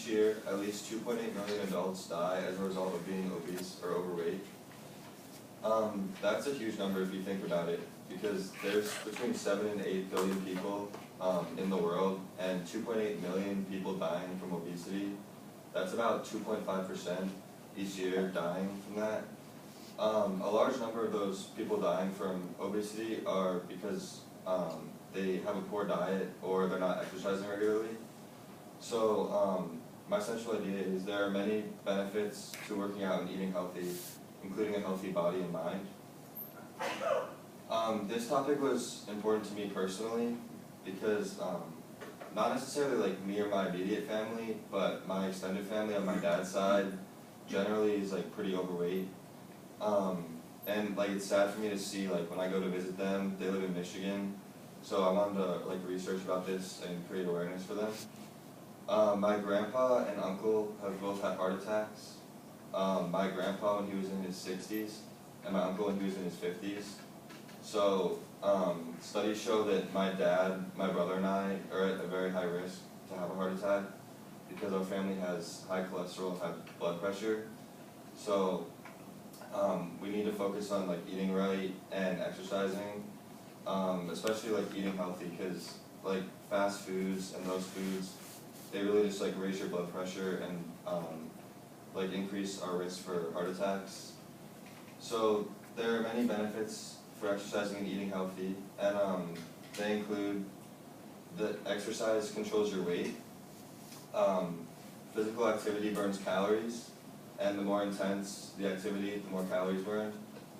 each year, at least 2.8 million adults die as a result of being obese or overweight. That's a huge number if you think about it, because there's between 7 and 8 billion people in the world, and 2.8 million people dying from obesity. That's about 2.5% each year dying from that. A large number of those people dying from obesity are because they have a poor diet or they're not exercising regularly. So my central idea is there are many benefits to working out and eating healthy, including a healthy body and mind. This topic was important to me personally because not necessarily like me or my immediate family, but my extended family on my dad's side generally is like pretty overweight. And like it's sad for me to see like when I go to visit them, they live in Michigan, so I wanted to like research about this and create awareness for them. My grandpa and uncle have both had heart attacks. My grandpa when he was in his 60s, and my uncle when he was in his 50s. So studies show that my dad, my brother, and I are at a very high risk to have a heart attack because our family has high cholesterol, high blood pressure. So we need to focus on like eating right and exercising, especially like eating healthy, because like fast foods and those foods, they really just like raise your blood pressure and like increase our risk for heart attacks. So there are many benefits for exercising and eating healthy, and they include that exercise controls your weight, physical activity burns calories, and the more intense the activity, the more calories burned.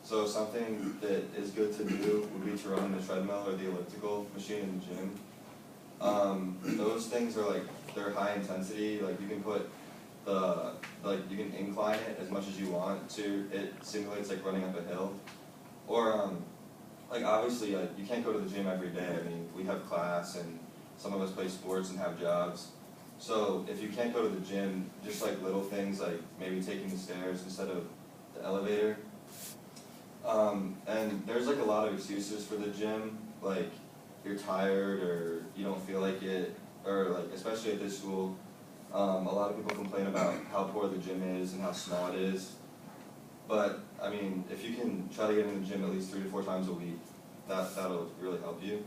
So something that is good to do would be to run on the treadmill or the elliptical machine in the gym. Those things are like, they're high intensity, like you can put you can incline it as much as you want to, it simulates like running up a hill. Or like obviously like you can't go to the gym every day. I mean, we have class and some of us play sports and have jobs. So if you can't go to the gym, just like little things like maybe taking the stairs instead of the elevator. And there's like a lot of excuses for the gym, like you're tired or you don't feel like it, or like especially at this school, a lot of people complain about how poor the gym is and how small it is. But I mean, if you can try to get in the gym at least 3 to 4 times a week, that'll really help you.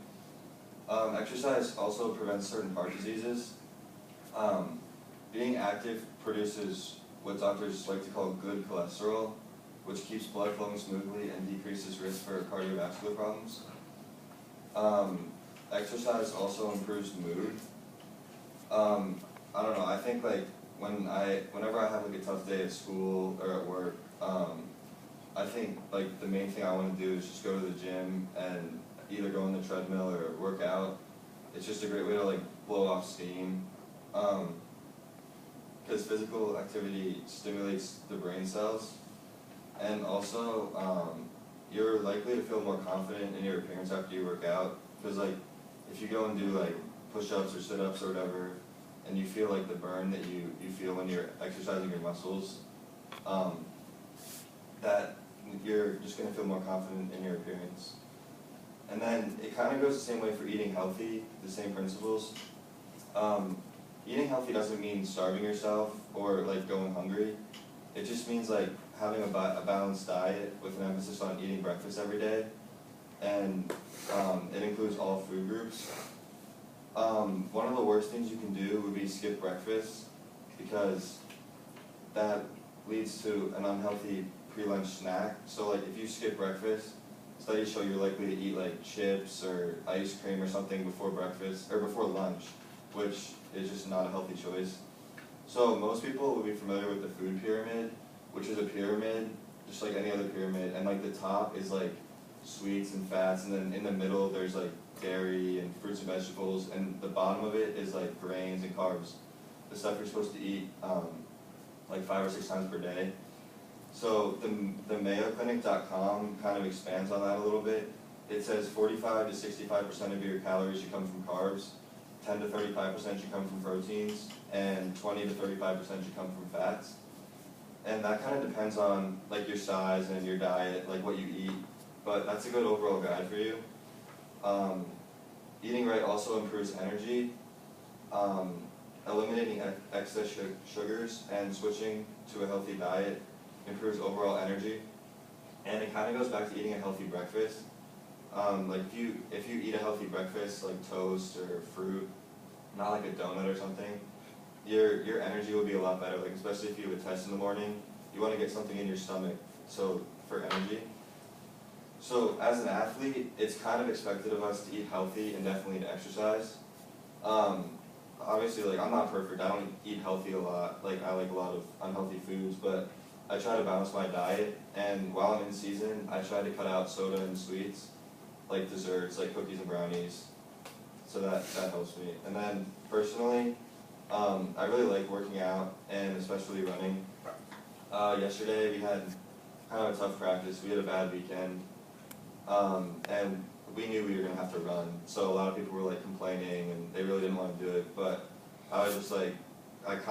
Exercise also prevents certain heart diseases. Being active produces what doctors like to call good cholesterol, which keeps blood flowing smoothly and decreases risk for cardiovascular problems. Exercise also improves mood. I don't know, I think like whenever I have like a tough day at school or at work, I think like the main thing I want to do is just go to the gym and either go on the treadmill or work out. It's just a great way to like blow off steam. Because physical activity stimulates the brain cells, and also you're likely to feel more confident in your appearance after you work out. Because like if you go and do like push-ups or sit-ups or whatever, and you feel like the burn that you feel when you're exercising your muscles, that you're just going to feel more confident in your appearance. And then it kind of goes the same way for eating healthy, the same principles. Eating healthy doesn't mean starving yourself or like going hungry. It just means like having a balanced diet with an emphasis on eating breakfast every day, and it includes all food groups. One of the worst things you can do would be skip breakfast, because that leads to an unhealthy pre-lunch snack. So like if you skip breakfast, studies show you're likely to eat like chips or ice cream or something before breakfast or before lunch, which is just not a healthy choice. So most people will be familiar with the food pyramid, which is a pyramid just like any other pyramid, and like the top is like sweets and fats, and then in the middle there's like dairy and fruits and vegetables, and the bottom of it is like grains and carbs, the stuff you're supposed to eat like 5 or 6 times per day. So the MayoClinic.com kind of expands on that a little bit. It says 45 to 65% of your calories should come from carbs, 10 to 35% should come from proteins, and 20 to 35% should come from fats. And that kind of depends on like your size and your diet, like what you eat, but that's a good overall guide for you. Eating right also improves energy. eliminating excess sugars and switching to a healthy diet improves overall energy. And it kind of goes back to eating a healthy breakfast. Like if you eat a healthy breakfast, like toast or fruit, not like a donut or something, your energy will be a lot better. Like especially if you have a test in the morning, you want to get something in your stomach, so for energy. So as an athlete, it's kind of expected of us to eat healthy and definitely to exercise. Obviously, like I'm not perfect. I don't eat healthy a lot. Like I like a lot of unhealthy foods, but I try to balance my diet. And while I'm in season, I try to cut out soda and sweets, like desserts, like cookies and brownies. So that helps me. And then personally, I really like working out and especially running. Yesterday we had kind of a tough practice. We had a bad weekend, and we knew we were gonna have to run. So a lot of people were like complaining, and they really didn't want to do it. But I was just like, I kind